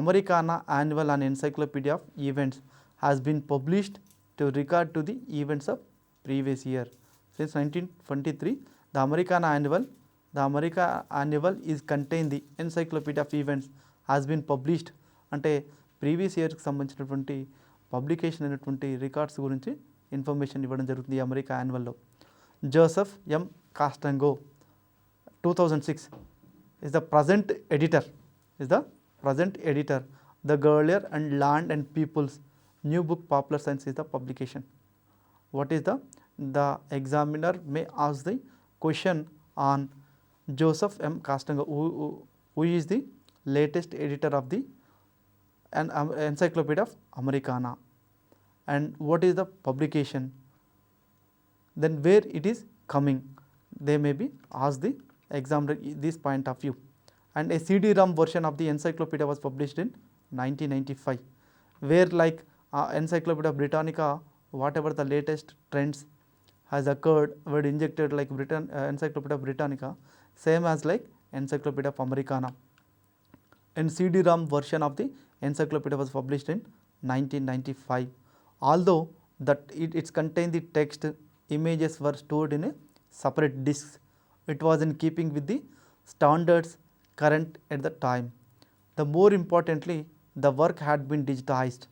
Americana Annual and Encyclopedia of Events has been published to record to the events of previous year. Since 1923, the Americana Annual is contained the Encyclopedia of Events has been published. అంటే previous ఇయర్కి సంబంధించినటువంటి publication అయినటువంటి records గురించి information ఇవ్వడం జరుగుతుంది America యాన్యువల్లో. Joseph M Castagno 2006 is the present editor. The Girlier and Land and People's new book Popular Science is the publication. What is the examiner may ask the question on Joseph M. Castango, who is the latest editor of the Encyclopedia of Americana, and what is the publication, then where it is coming. They may be asked the examiner this point of view. And a CD-ROM version of the encyclopedia was published in 1995, where like Encyclopedia Britannica, whatever the latest trends has occurred were injected like Encyclopedia Britannica, same as like Encyclopedia of Americana. And CD-ROM version of the encyclopedia was published in 1995. Although that it contained the text, images were stored in a separate discs. It was in keeping with the standards current at the time. The more importantly, the work had been digitized,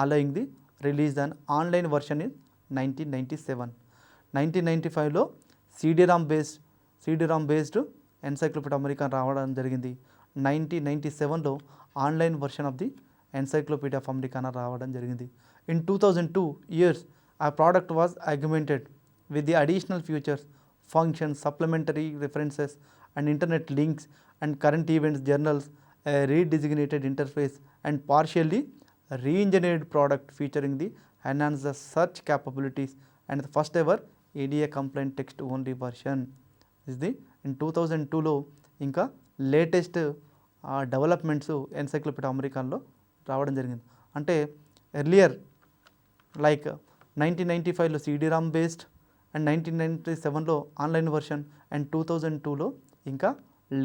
allowing the release an online version in 1997. 1995లో CD-ROM based encyclopedia Americana రావడం జరిగింది. 1997లో online version of the encyclopedia of Americana రావడం జరిగింది. In 2002 years, a product was augmented with the additional features, functions, supplementary references and internet links and current events journals, a redesignated interface and partially re-engineered product featuring the enhanced the search capabilities and the first ever ADA compliant text only version. Is the in 2002లో ఇంకా latest developments encyclopaedia అమెరికాన్లో రావడం జరిగింది. అంటే earlier like 1995లో CD-ROM based and 1997లో online version and 2002లో ఇంకా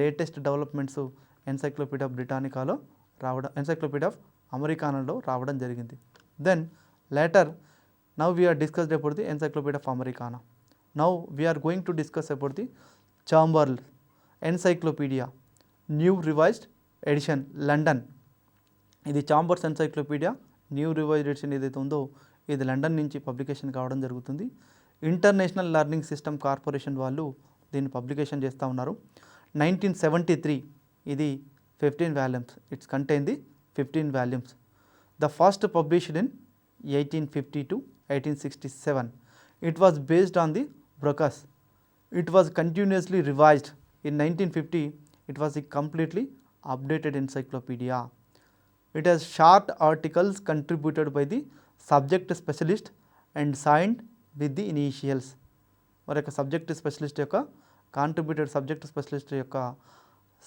latest developments encyclopaedia బ్రిటానికాలో రావడం, encyclopedia of అమెరికానాలో రావడం జరిగింది. Then later now we are discussed about the encyclopedia of Americana. Now we are going to discuss about the Chambers encyclopedia new revised edition London. ఇది Chambers encyclopedia new revised edition ఏదైతే ఉందో ఇది London నుంచి publication కావడం జరుగుతుంది. ఇంటర్నేషనల్ లెర్నింగ్ సిస్టమ్ కార్పొరేషన్ వాళ్ళు దీన్ని publication చేస్తూ ఉన్నారు. 1973 ఇది 15 volumes. It's contain the 15 volumes. The first published in 1850 to 1867. It was based on the Broca's. It was continuously revised. In 1950 it was a completely updated encyclopedia. It has short articles contributed by the subject specialist and signed with the initials. మరి యొక్క subject specialist యొక్క contributed subject specialist యొక్క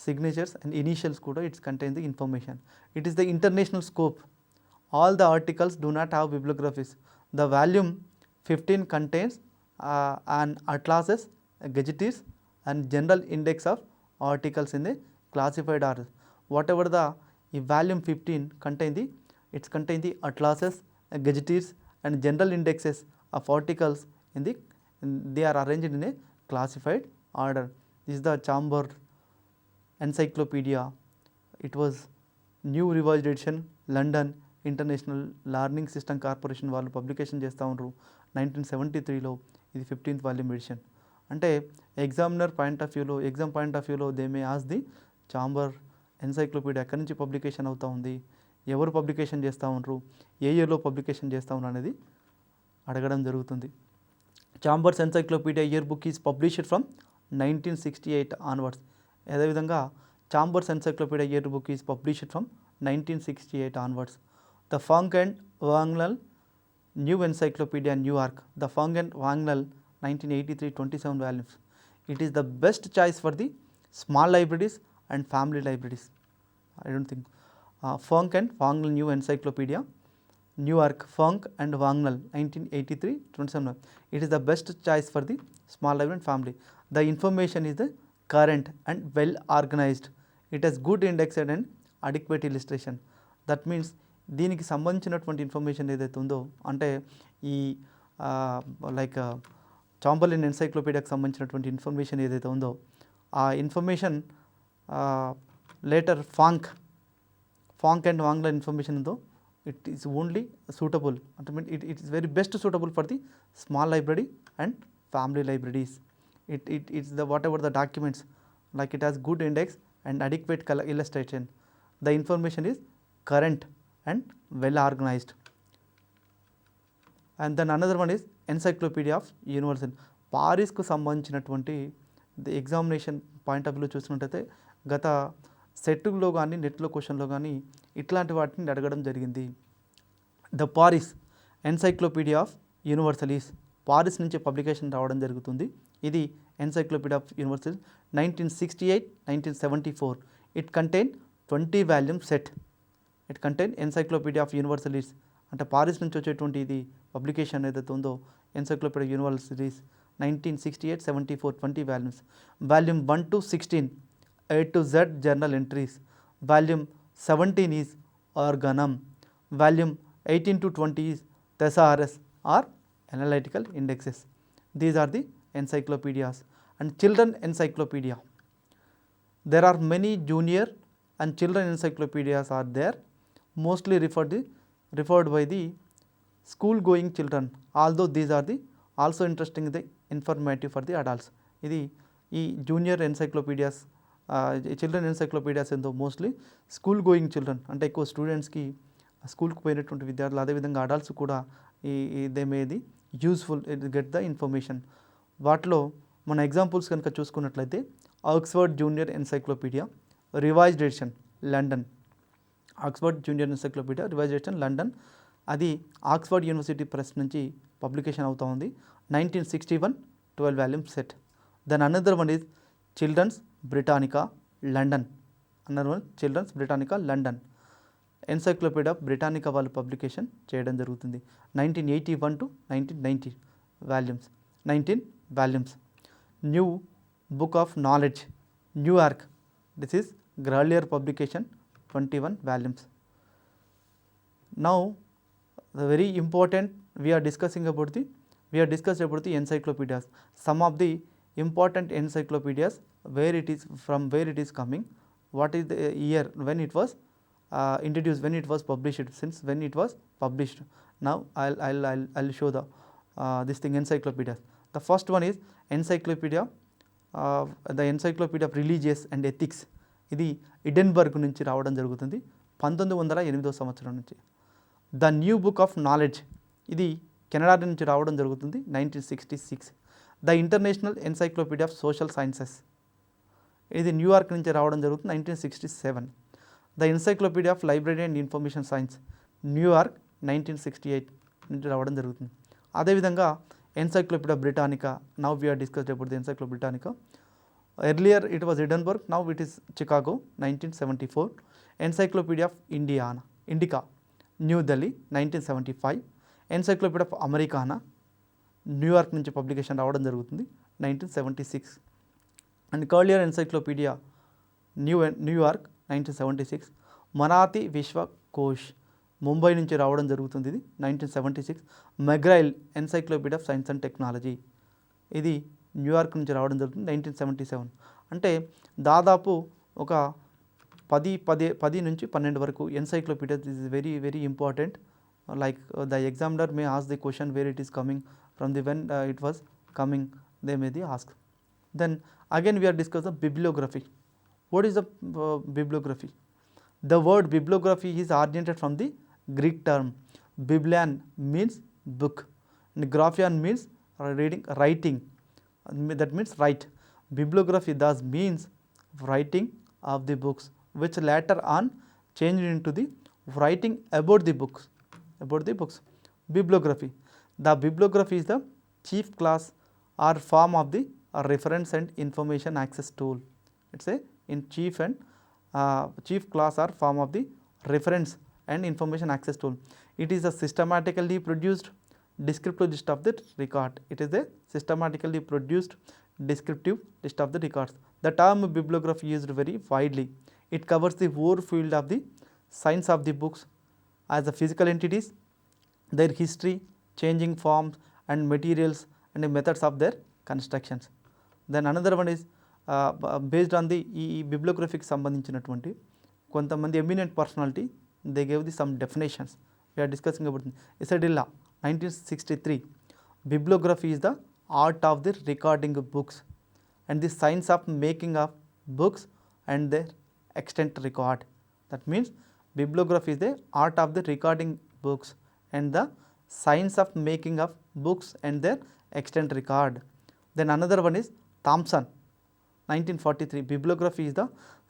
signatures and initials కూడా it's contain the information. It is the international scope. All the articles do not have bibliographies. The volume 15 contains an atlases, gazetteers and general index of articles in the classified order. Whatever the volume 15 contain the atlases, gazetteers and general indexes of articles they are arranged in a classified order. This is the Chamber Encyclopedia. It was new revised edition London international learning system corporation వాళ్ళు publication చేస్తూ ఉన్నారు 1973లో. ఇది 15th volume edition. అంటే exam point of వ్యూలో they may ask the chamber encyclopedia ఎక్కడి నుంచి publication అవుతూ ఉంది, ఎవరు పబ్లికేషన్ చేస్తూ ఉన్నారు, ఏ ఇయర్లో పబ్లికేషన్ చేస్తూ ఉన్నారు అనేది అడగడం జరుగుతుంది. Chambers encyclopedia year book is published from 1968 onwards. అదేవిధంగా Chambers encyclopedia year book is published from 1968 onwards. The Funk and Wagnall New Encyclopedia, New York. The Funk and Wagnall 1983, 27 volumes. It is the best choice for the small libraries and family libraries. I don't think. Funk and Wagnall New Encyclopedia, New York. Funk and Wagnall 1983, 27. It is the best choice for the small library and family. The information is the current and well organized. It has good indexed and adequate illustration. That means దీనికి సంబంధించినటువంటి information ఏదైతే ఉందో అంటే ఈ like Chamberlin ఎన్సైక్లోపీడియాకి సంబంధించినటువంటి information ఏదైతే ఉందో ఆ ఇన్ఫర్మేషన్ లేటర్ ఫాంక్ అండ్ వాంగ్లా ఇన్ఫర్మేషన్ ఉందో ఇట్ ఈస్ ఓన్లీ సూటబుల్ అంటే mean it is very best suitable for the small library and family libraries. It's the what ever the documents like it has good index and adequate illustration. The information is current and well organized. And then another one is Encyclopedia of Universal. పారిస్కు సంబంధించినటువంటి examination point of వ్యూలో చూసినట్టయితే గత సెట్లో కానీ నెట్లో క్వశ్చన్లో కానీ ఇట్లాంటి వాటిని అడగడం జరిగింది. The Paris encyclopedia of Universalis Paris నుంచి పబ్లికేషన్ రావడం జరుగుతుంది. ఇది encyclopedia of universal 1968, 1974. It contain 20 volume set. It contain encyclopedia of Universalis అంటే పారిస్ నుంచి వచ్చేటువంటి ఇది పబ్లికేషన్ ఏదైతే ఉందో encyclopedia Universalis 1968, 74, 20 volumes. Volume 1 to 16 A to Z journal entries. Volume 17 is organum. Volume 18 to 20 is thesaurus or analytical indexes. These are the encyclopedias. And children encyclopedia, there are many junior and children encyclopedias are there, mostly referred by the school going children, although these are the also interesting the informative for the adults. ఇది ఈ junior encyclopedias children encyclopedias ఏందో mostly school going children అంటే ఎక్కువ స్టూడెంట్స్కి స్కూల్కి పోయినటువంటి విద్యార్థులు అదేవిధంగా అడల్ట్స్ కూడా ఇదేమేది యూస్ఫుల్ గెట్ ద ఇన్ఫర్మేషన్. వాటిలో మన ఎగ్జాంపుల్స్ కనుక చూసుకున్నట్లయితే Oxford junior encyclopedia revised edition London, Oxford junior encyclopedia revised edition London, అది ఆక్స్ఫర్డ్ యూనివర్సిటీ ప్రెస్ నుంచి పబ్లికేషన్ అవుతూ ఉంది. 1961 12 volume set. Then another one is children's Britannica London, another one children's Britannica London, encyclopedia Britannica వాళ్ళు publication చేయడం జరుగుతుంది. 1981 to 1990 volumes, 19 volumes. New book of knowledge New York, this is earlier publication, 21 volumes. Now the very important we are discussing about the encyclopedias, some of the important encyclopedias, where it is from, where it is coming, what is the year when it was introduced, when it was published, since when it was published. Now I'll show the this thing, encyclopedias. The first one is encyclopedia, the encyclopedia of religious and ethics. ఇది Edinburgh నుంచి రావడం జరుగుతుంది 1908వ సంవత్సరం నుంచి. The new book of knowledge, ఇది Canada నుంచి రావడం జరుగుతుంది 1966. The international encyclopedia of social sciences, ఇది న్యూయార్క్ నుంచి రావడం జరుగుతుంది 1967. The encyclopedia of library and information science, New York 1968 నుంచి రావడం జరుగుతుంది. అదేవిధంగా encyclopedia Britannica, now we are discussed about the encyclopedia Britannica. Earlier it was Edinburgh, now it is Chicago 1974. Encyclopedia of Indica, New Delhi 1975. Encyclopedia of Americana, New York నుంచి publication రావడం జరుగుతుంది 1976. And Collier encyclopedia New York 1976. Marathi Vishwakosh, Mumbai నుంచి రావడం జరుగుతుంది, ఇది 1976. McGraw Hill encyclopedia of science and technology, ఇది New York నుంచి రావడం జరుగుతుంది 1977. అంటే దాదాపు ఒక 10 నుంచి 12 వరకు encyclopedia. This is very very important. Like the examiner may ask the question where it is coming from the when it was coming, they may the ask. Then again we are discuss the bibliography. What is the bibliography? The word bibliography is originated from the Greek term biblion, means book, and graphion means reading, writing, that means write. Bibliography thus means writing of the books, which later on changed into the writing about the books. Bibliography, the bibliography is the chief class or form of the reference and information access tool. It's a chief class or form of the reference and information access tool. It is a systematically produced descriptive list of the record. It is a systematically produced descriptive list of the records. The term bibliography is used very widely. It covers the whole field of the science of the books as the physical entities, their history, changing forms and materials, and the methods of their constructions. Then another one is based on the bibliographic సంబంధించినటువంటి కొంతమంది eminent personality, they gave the some definitions. we are discussing about ఇసడిల్లా 1963. Bibliography is the art of the recording of books and the science of making of books and their extant record. That means bibliography is the art of the recording books and the science of making of books and their extant record. Then another one is Thompson 1943. Bibliography is the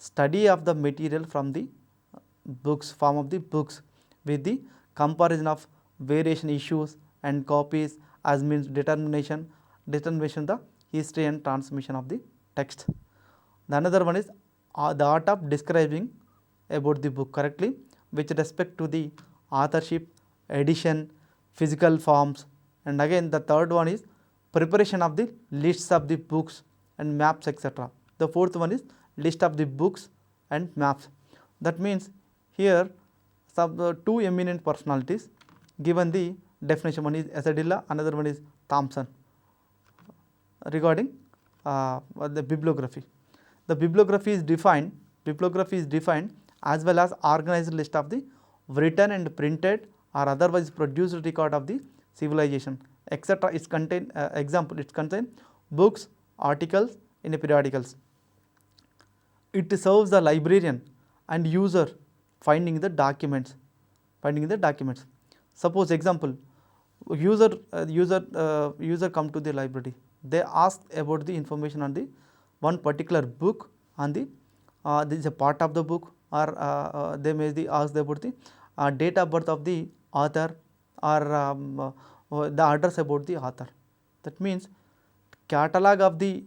study of the material from the books, form of the books, with the comparison of variation issues and copies as means determination the history and transmission of the text. The another one is the art of describing about the book correctly with respect to the authorship, edition, physical forms. And again the third one is preparation of the lists of the books and maps, etc. The fourth one is list of the books and maps. That means here some two eminent personalities given the definition. One is Esadilla, another one is Thompson, regarding the bibliography. The bibliography is defined as well as organized list of the written and printed or otherwise produced record of the civilization, etc. It contain example, it contain books, articles in the periodicals. It serves the librarian and user finding the documents. Suppose example, user come to the library, they ask about the information on the one particular book, on the this is a part of the book, or they may ask about the date of birth of the author, or the address about the author. That means catalog of the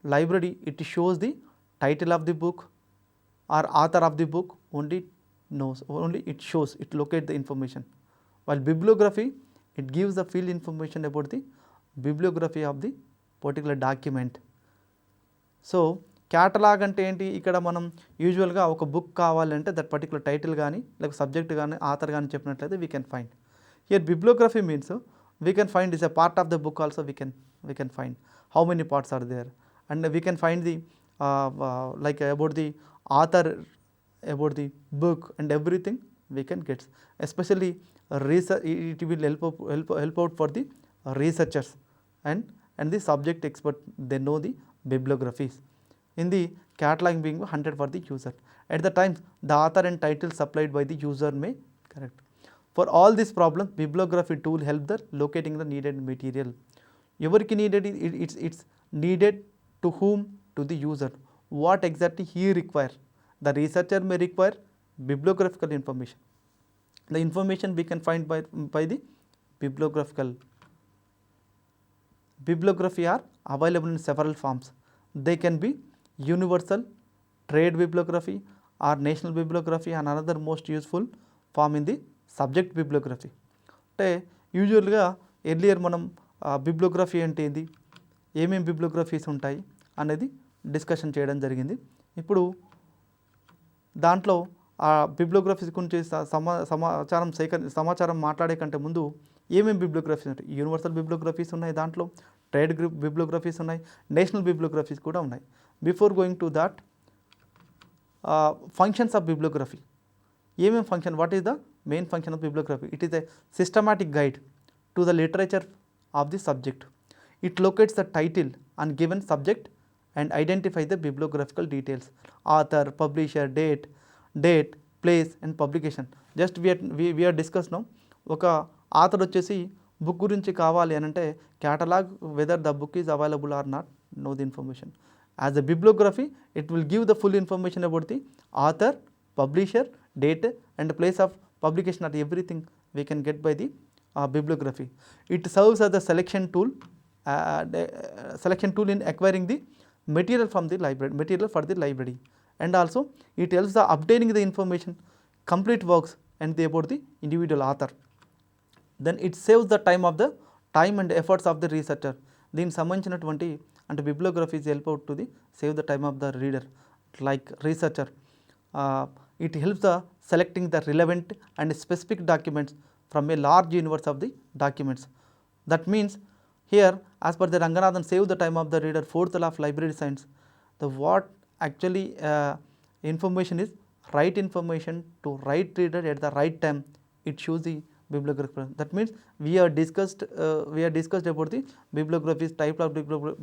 library, it shows the title of the book or author of the book, only it shows, it locates the information. While bibliography, it gives the field information about the bibliography of the particular document. So catalogue అంటే ఏంటి, ఇక్కడ మనం యూజువల్గా ఒక book కావాలంటే that particular title కానీ లేక subject కానీ ఆథర్ కానీ చెప్పినట్లయితే we can find. Here bibliography means we can find is a part of the book also we can find how many parts are there, and we can find the like about the author, about the book and everything we can get. Especially research, it will help out for the researchers and the subject expert. They know the bibliographies. In the catalog being hunted for the user. At the time the author and title supplied by the user may correct. For all these problems, bibliography tool help the locating the needed material. Everki needed, it's needed to whom? To the user. What exactly he require? The researcher may require bibliographical information. The information we can find by the bibliographical. Bibliography are available in several forms. They can be universal, trade bibliography, or national bibliography, and another most useful form in the subject bibliography. అంటే యూజువల్గా earlier మనం bibliography అంటే ఏంది, ఏమేమి బిబ్లియోగ్రఫీస్ ఉంటాయి అనేది discussion చేయడం జరిగింది. ఇప్పుడు దాంట్లో ఆ బిబ్లియోగ్రఫీస్ గురించి సమాచారం మాట్లాడే కంటే ముందు ఏమేమి బిబ్లియోగ్రఫీస్ ఉంటాయి, యూనివర్సల్ బిబ్లియోగ్రఫీస్ ఉన్నాయి, దాంట్లో ట్రేడ్ బిబ్లియోగ్రఫీస్ ఉన్నాయి, నేషనల్ బిబ్లియోగ్రఫీస్ కూడా ఉన్నాయి. Before going to that, functions of bibliography. ఏమేమి function, what is the main function of bibliography? It is a systematic guide to the literature of the subject. It locates the title and given subject and identify the bibliographical details, author, publisher, date, place and publication. Just we are discussed now. ఒక author వచ్చేసి book గురించి కావాలి అని అంటే catalogue whether the book is available or not, know the information. As a bibliography it will give the full information about the author, publisher, date and place of publication, or everything we can get by the bibliography. It serves as a selection tool in acquiring the material from the library, material for the library, and also it helps the obtaining the information, complete works and about the individual author. Then it saves the time and efforts of the researcher. దీనికి సంబంధించినటువంటి అంటే bibliographies help out to the save the time of the reader like researcher. It helps the selecting the relevant and specific documents from a large universe of the documents. That means here as per the Ranganathan save the time of the reader, fourth law of library science. The what actually information is right information to right reader at the right time, it shows the bibliography. That means we are discussed about the bibliographies, type of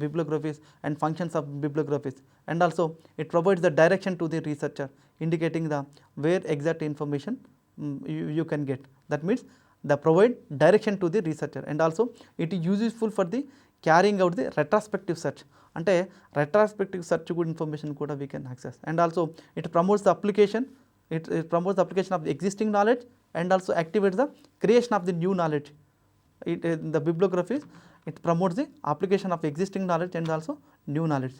bibliographies and functions of bibliographies, and also it provides the direction to the researcher, indicating the where exact information you can get. That means the provide direction to the researcher, and also it is useful for the carrying out the retrospective search. అంటే retrospective search good information కూడా we can access, and also it promotes the application, it promotes the application of the existing knowledge and also activates the creation of the new knowledge. The bibliographies, it promotes the application of existing knowledge and also new knowledge.